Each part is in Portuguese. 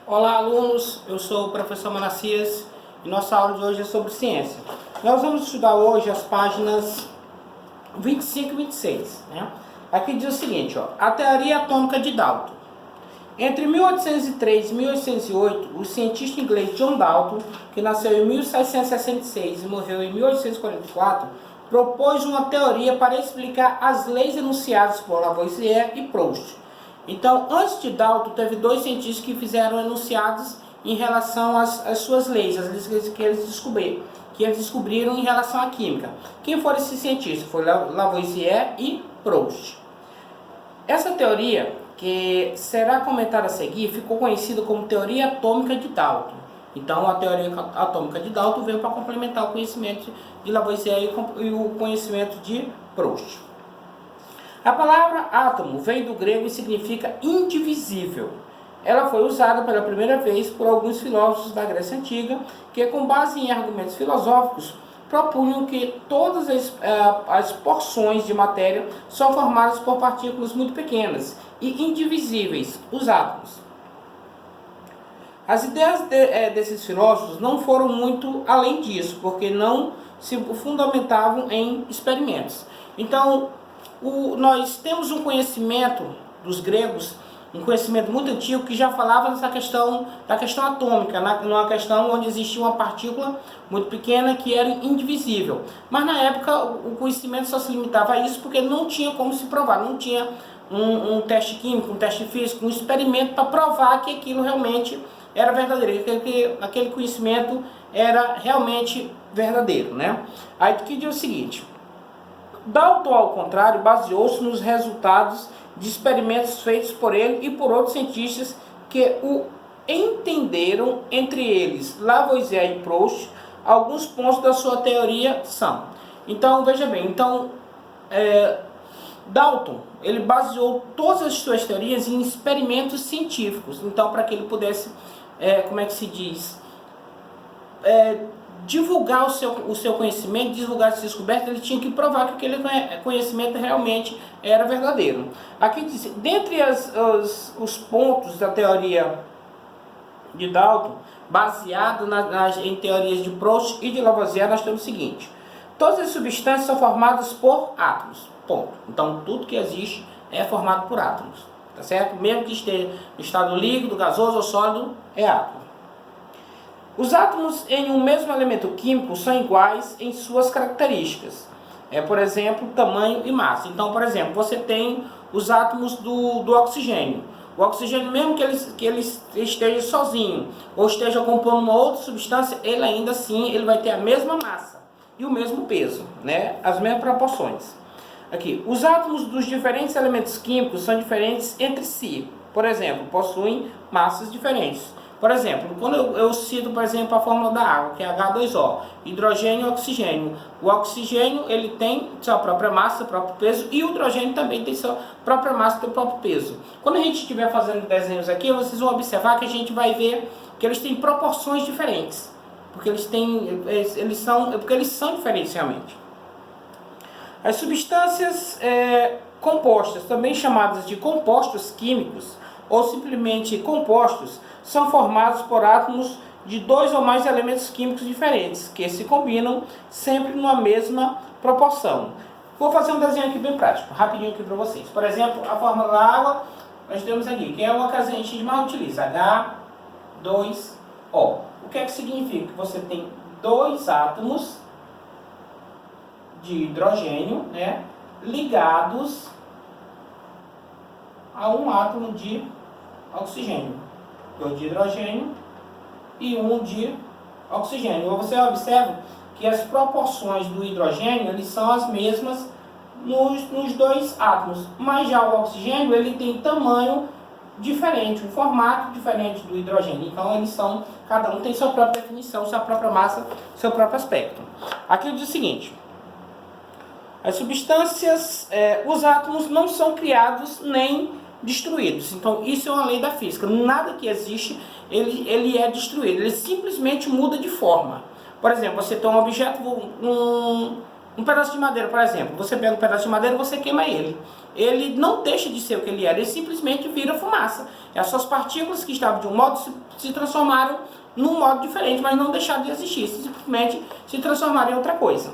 Olá, alunos, eu sou o professor Manassias e nossa aula de hoje é sobre ciência. Nós vamos estudar hoje as páginas 25 e 26. Né? Aqui diz o seguinte, ó, a teoria atômica de Dalton. Entre 1803 e 1808, o cientista inglês John Dalton, que nasceu em 1766 e morreu em 1844, propôs uma teoria para explicar as leis enunciadas por Lavoisier e Proust. Então, antes de Dalton, teve dois cientistas que fizeram enunciados em relação às suas leis, as leis que eles descobriram em relação à química. Quem foram esses cientistas? Foi Lavoisier e Proust. Essa teoria, que será comentada a seguir, ficou conhecida como teoria atômica de Dalton. Então, a teoria atômica de Dalton veio para complementar o conhecimento de Lavoisier e o conhecimento de Proust. A palavra átomo vem do grego e significa indivisível. Ela foi usada pela primeira vez por alguns filósofos da Grécia Antiga, que, com base em argumentos filosóficos, propunham que todas as porções de matéria são formadas por partículas muito pequenas e indivisíveis, os átomos. As ideias desses filósofos não foram muito além disso, porque não se fundamentavam em experimentos. Então, nós temos um conhecimento dos gregos, um conhecimento muito antigo, que já falava da questão atômica, numa questão onde existia uma partícula muito pequena que era indivisível. Mas na época o conhecimento só se limitava a isso porque não tinha como se provar, não tinha um teste químico, um teste físico, um experimento para provar que aquilo realmente era verdadeiro, que aquele conhecimento era realmente verdadeiro, né? Aí que diz o seguinte: Dalton, ao contrário, baseou-se nos resultados de experimentos feitos por ele e por outros cientistas que o entenderam, entre eles Lavoisier e Proust. Alguns pontos da sua teoria são. Então, veja bem, Dalton, ele baseou todas as suas teorias em experimentos científicos. Então, para que ele pudesse, divulgar o seu conhecimento, divulgar essa descoberta, ele tinha que provar que aquele conhecimento realmente era verdadeiro. Aqui diz, dentre os pontos da teoria de Dalton, baseado em teorias de Proust e de Lavoisier, nós temos o seguinte: todas as substâncias são formadas por átomos, ponto. Então, tudo que existe é formado por átomos, tá certo? Mesmo que esteja em estado líquido, gasoso ou sólido, é átomo. Os átomos em um mesmo elemento químico são iguais em suas características. Por exemplo, tamanho e massa. Então, por exemplo, você tem os átomos do oxigênio. O oxigênio, mesmo que ele esteja sozinho ou esteja compondo uma outra substância, ele ainda assim ele vai ter a mesma massa e o mesmo peso, né? As mesmas proporções. Aqui, os átomos dos diferentes elementos químicos são diferentes entre si. Por exemplo, possuem massas diferentes. Por exemplo, quando eu cito, por exemplo, a fórmula da água, que é H2O, hidrogênio e oxigênio. O oxigênio, ele tem sua própria massa, seu próprio peso, e o hidrogênio também tem sua própria massa, seu próprio peso. Quando a gente estiver fazendo desenhos aqui, vocês vão observar que a gente vai ver que eles têm proporções diferentes, porque eles são diferentes realmente. As substâncias compostas, também chamadas de compostos químicos, ou simplesmente compostos, são formados por átomos de dois ou mais elementos químicos diferentes, que se combinam sempre numa mesma proporção. Vou fazer um desenho aqui bem prático, rapidinho aqui para vocês. Por exemplo, a fórmula da água, nós temos aqui, que é uma que a gente mais utiliza, H2O. O que é que significa? Que você tem dois átomos de hidrogênio, né, ligados a um átomo de oxigênio. 2 de hidrogênio e 1 de oxigênio. Você observa que as proporções do hidrogênio eles são as mesmas nos dois átomos, mas já o oxigênio ele tem tamanho diferente, um formato diferente do hidrogênio. Então cada um tem sua própria definição, sua própria massa, seu próprio aspecto. Aqui diz o seguinte: as substâncias, os átomos não são criados nem destruídos. Então, isso é uma lei da física. Nada que existe, ele é destruído. Ele simplesmente muda de forma. Por exemplo, você tem um objeto, Um pedaço de madeira, por exemplo, você pega um pedaço de madeira e você queima ele. Ele não deixa de ser o que ele era, ele simplesmente vira fumaça. E as suas partículas que estavam de um modo se transformaram num modo diferente, mas não deixaram de existir, simplesmente se transformaram em outra coisa.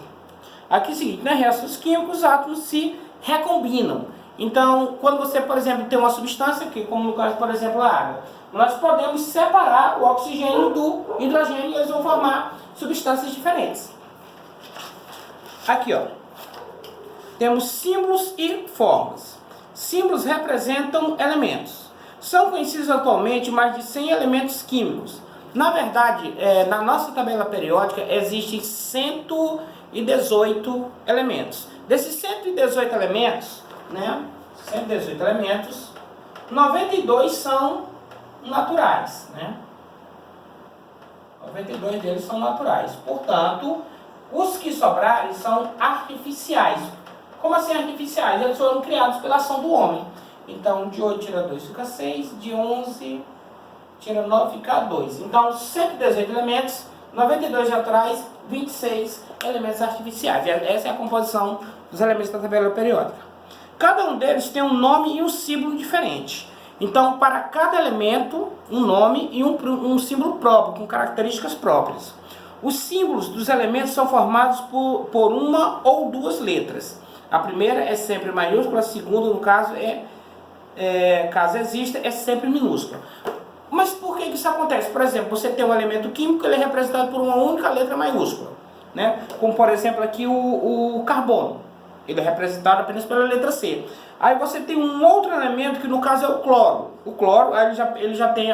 Aqui é o seguinte, nas reações químicas, os átomos se recombinam. Então, quando você, por exemplo, tem uma substância, que, como no caso, por exemplo, a água, nós podemos separar o oxigênio do hidrogênio e eles vão formar substâncias diferentes. Aqui, ó, temos símbolos e formas. Símbolos representam elementos. São conhecidos atualmente mais de 100 elementos químicos. Na verdade, na nossa tabela periódica existem 118 elementos. Desses 118 elementos, 92 são naturais, 92 deles são naturais. Portanto, os que sobrarem são artificiais. Como assim artificiais? Eles foram criados pela ação do homem. Então, de 8 tira 2 fica 6, de 11 tira 9 fica 2. Então, 118 elementos, 92 naturais, 26 elementos artificiais. Essa é a composição dos elementos da tabela periódica. Cada um deles tem um nome e um símbolo diferente. Então, para cada elemento, um nome e um símbolo próprio, com características próprias. Os símbolos dos elementos são formados por uma ou duas letras. A primeira é sempre maiúscula, a segunda, no caso, caso exista, é sempre minúscula. Mas por que isso acontece? Por exemplo, você tem um elemento químico, ele é representado por uma única letra maiúscula, Como, por exemplo, aqui o carbono. Ele é representado apenas pela letra C. Aí você tem um outro elemento que no caso é o cloro. O cloro, ele já tem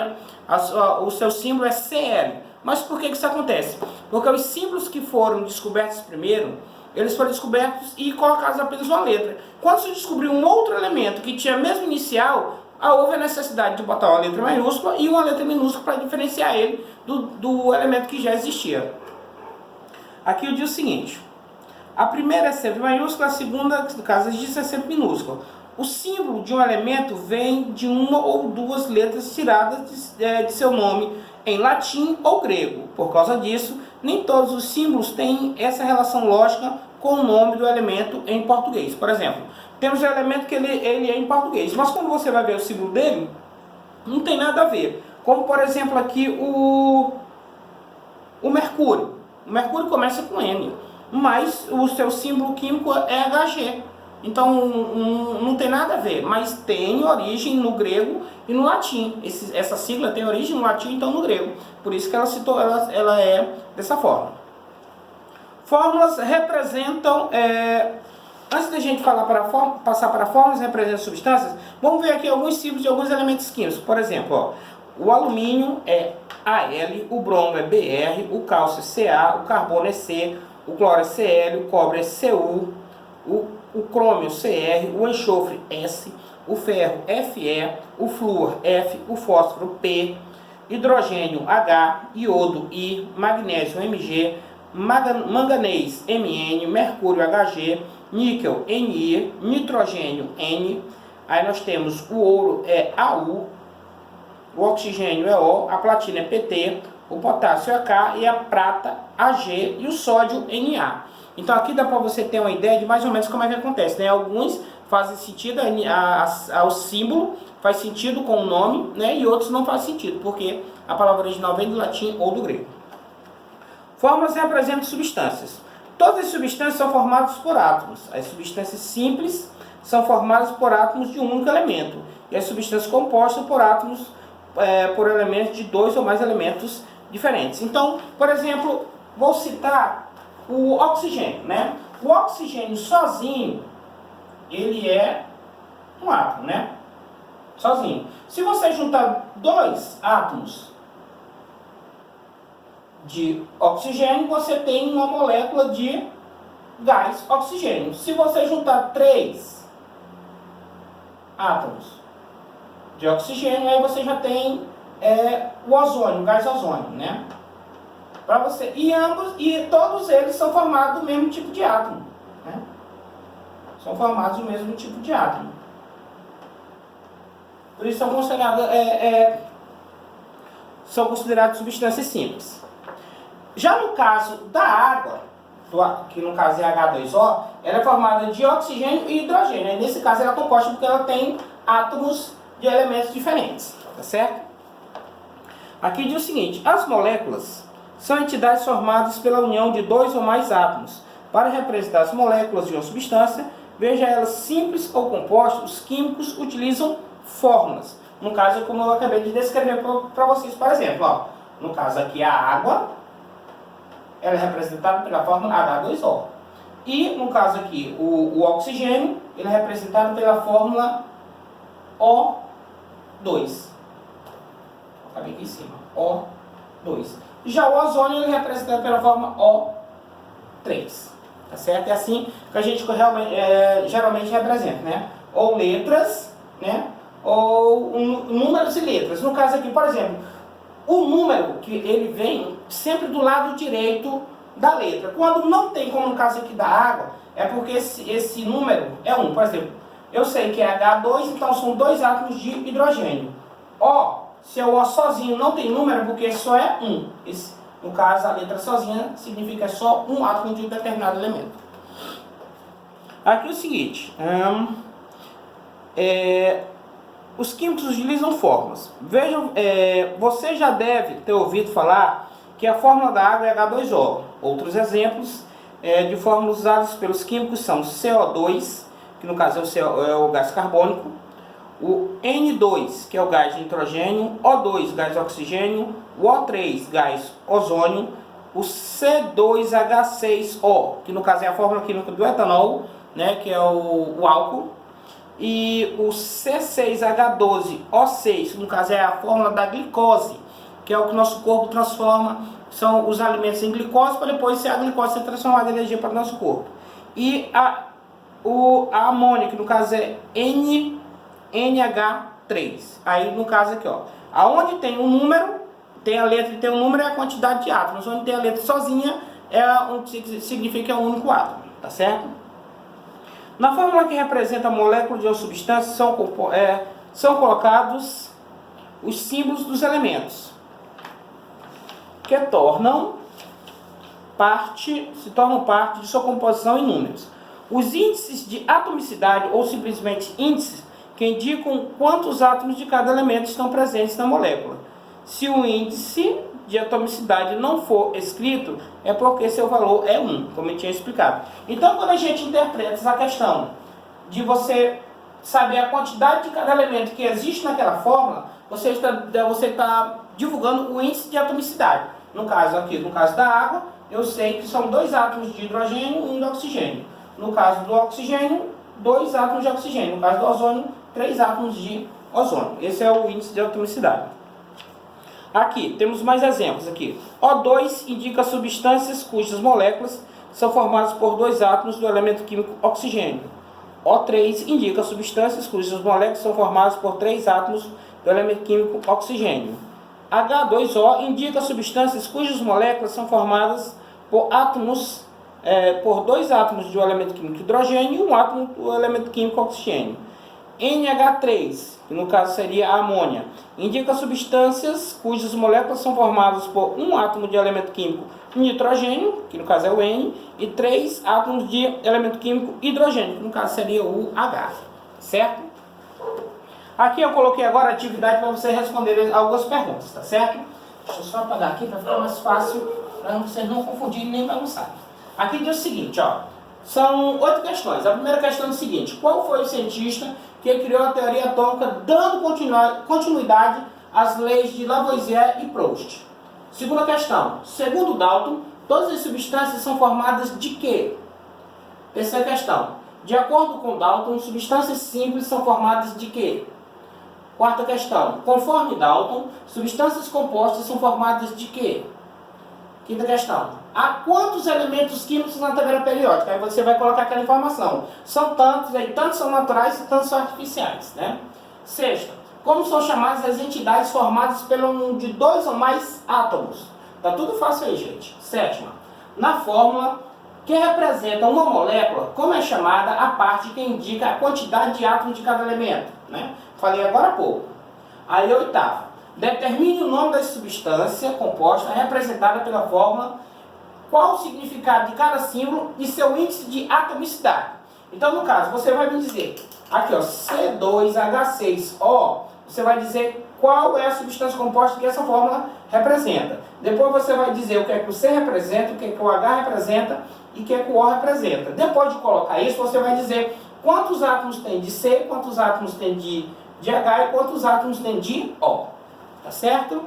o seu símbolo é Cl. Mas por que isso acontece? Porque os símbolos que foram descobertos primeiro, eles foram descobertos e colocados apenas uma letra. Quando se descobriu um outro elemento que tinha a mesma inicial, houve a necessidade de botar uma letra maiúscula e uma letra minúscula para diferenciar ele do elemento que já existia. Aqui eu digo o seguinte: a primeira é sempre maiúscula, a segunda, no caso disso, é sempre minúscula. O símbolo de um elemento vem de uma ou duas letras tiradas de seu nome em latim ou grego. Por causa disso, nem todos os símbolos têm essa relação lógica com o nome do elemento em português. Por exemplo, temos um elemento que ele é em português, mas quando você vai ver o símbolo dele, não tem nada a ver. Como, por exemplo, aqui o mercúrio. O mercúrio começa com N, mas o seu símbolo químico é Hg. Então não tem nada a ver, mas tem origem no grego e no latim. Essa sigla tem origem no latim, então no grego. Por isso que ela é dessa forma. Fórmulas representam... antes da gente passar para fórmulas representam substâncias, vamos ver aqui alguns símbolos de alguns elementos químicos. Por exemplo, o alumínio é Al, o bromo é Br, o cálcio é Ca, o carbono é C, o cloro é Cl, o cobre é Cu, o crômio Cr, o enxofre S, o ferro Fe, o flúor F, o fósforo P, hidrogênio H, iodo I, magnésio Mg, manganês Mn, mercúrio Hg, níquel Ni, nitrogênio N, aí nós temos o ouro é Au, o oxigênio é O, a platina é Pt, o potássio é K e a prata Ag e o sódio Na. Então aqui dá para você ter uma ideia de mais ou menos como é que acontece, Alguns fazem sentido, o símbolo faz sentido com o nome, E outros não faz sentido, porque a palavra original vem do latim ou do grego. Fórmulas representam substâncias. Todas as substâncias são formadas por átomos. As substâncias simples são formadas por átomos de um único elemento. E as substâncias compostas por átomos, por elementos de dois ou mais elementos diferentes. Então, por exemplo, vou citar o oxigênio, O oxigênio sozinho, ele é um átomo, Sozinho. Se você juntar dois átomos de oxigênio, você tem uma molécula de gás oxigênio. Se você juntar 3 átomos de oxigênio, aí você já tem o ozônio, o gás ozônio, Para você, e todos eles são formados do mesmo tipo de átomo, São formados do mesmo tipo de átomo. Por isso são considerados substâncias simples. Já no caso da água, que no caso é H2O, ela é formada de oxigênio e hidrogênio. E nesse caso ela é composta porque ela tem átomos de elementos diferentes, tá certo? Aqui diz o seguinte: as moléculas são entidades formadas pela união de dois ou mais átomos. Para representar as moléculas de uma substância, veja elas simples ou compostas, os químicos utilizam fórmulas. No caso, como eu acabei de descrever para vocês, por exemplo, ó, no caso aqui a água, ela é representada pela fórmula H2O. E no caso aqui o oxigênio, ele é representado pela fórmula O2. Acabei aqui em cima, O2. Já o ozônio, ele é representado pela fórmula O3. Tá certo? É assim que a gente realmente, geralmente representa, né? Ou letras, né? Ou números e letras. No caso aqui, por exemplo, o número que ele vem sempre do lado direito da letra. Quando não tem, como no caso aqui da água, é porque esse número é 1. Por exemplo, eu sei que é H2, então são 2 átomos de hidrogênio. O, se é o O sozinho não tem número, porque só é 1. No caso, a letra sozinha significa só um átomo de um determinado elemento. Aqui é o seguinte, os químicos utilizam fórmulas. Vejam, você já deve ter ouvido falar que a fórmula da água é H2O. Outros exemplos de fórmulas usadas pelos químicos são CO2, que no caso é o gás carbônico, o N2, que é o gás de nitrogênio, O2, gás de oxigênio, o O3, gás ozônio, o C2H6O, que no caso é a fórmula química do etanol, né, que é o álcool, e o C6H12O6, que no caso é a fórmula da glicose, que é o que o nosso corpo transforma, são os alimentos em glicose, para depois a glicose ser transformada em energia para o nosso corpo. E a amônia, que no caso é NH3. Aí no caso aqui, ó, aonde tem um número, tem a letra e tem um número, é a quantidade de átomos. Onde tem a letra sozinha, significa um único átomo, tá certo? Na fórmula que representa a molécula de uma substância são colocados os símbolos dos elementos, que se tornam parte de sua composição em números. Os índices de atomicidade, ou simplesmente índices, que indicam quantos átomos de cada elemento estão presentes na molécula. Se o índice de atomicidade não for escrito, é porque seu valor é 1, como eu tinha explicado. Então, quando a gente interpreta essa questão de você saber a quantidade de cada elemento que existe naquela fórmula, você está divulgando o índice de atomicidade. No caso aqui, no caso da água, eu sei que são 2 átomos de hidrogênio e 1 de oxigênio. No caso do oxigênio, 2 átomos de oxigênio. No caso do ozônio, 3 átomos de ozônio. Esse é o índice de atomicidade. Aqui, temos mais exemplos aqui. O2 indica substâncias cujas moléculas são formadas por 2 átomos do elemento químico oxigênio. O3 indica substâncias cujas moléculas são formadas por 3 átomos do elemento químico oxigênio. H2O indica substâncias cujas moléculas são formadas por 2 átomos do elemento químico hidrogênio e 1 átomo do elemento químico oxigênio. NH3, que no caso seria a amônia, indica substâncias cujas moléculas são formadas por 1 átomo de elemento químico nitrogênio, que no caso é o N, e 3 átomos de elemento químico hidrogênio, que no caso seria o H, certo? Aqui eu coloquei agora a atividade para vocês responderem algumas perguntas, tá certo? Deixa eu só apagar aqui para ficar mais fácil, para vocês não confundirem nem bagunçarem. Aqui diz o seguinte, ó, são 8 questões. A primeira questão é o seguinte: qual foi o cientista que criou a teoria atômica, dando continuidade às leis de Lavoisier e Proust? Segunda questão: segundo Dalton, todas as substâncias são formadas de quê? Terceira questão: de acordo com Dalton, substâncias simples são formadas de quê? Quarta questão: conforme Dalton, substâncias compostas são formadas de quê? Quinta questão: há quantos elementos químicos na tabela periódica? Aí você vai colocar aquela informação. São tantos, aí tantos são naturais e tantos são artificiais, né? Sexta: como são chamadas as entidades formadas pela união de 2 ou mais átomos? Tá tudo fácil aí, gente. Sétima: na fórmula que representa uma molécula, como é chamada a parte que indica a quantidade de átomos de cada elemento, né? Falei agora há pouco. Aí oitava: determine o nome da substância composta representada pela fórmula qual o significado de cada símbolo e seu índice de atomicidade. Então, no caso, você vai me dizer, aqui ó, C2H6O, você vai dizer qual é a substância composta que essa fórmula representa. Depois você vai dizer o que é que o C representa, o que é que o H representa e o que é que o O representa. Depois de colocar isso, você vai dizer quantos átomos tem de C, quantos átomos tem de H e quantos átomos tem de O. Tá certo?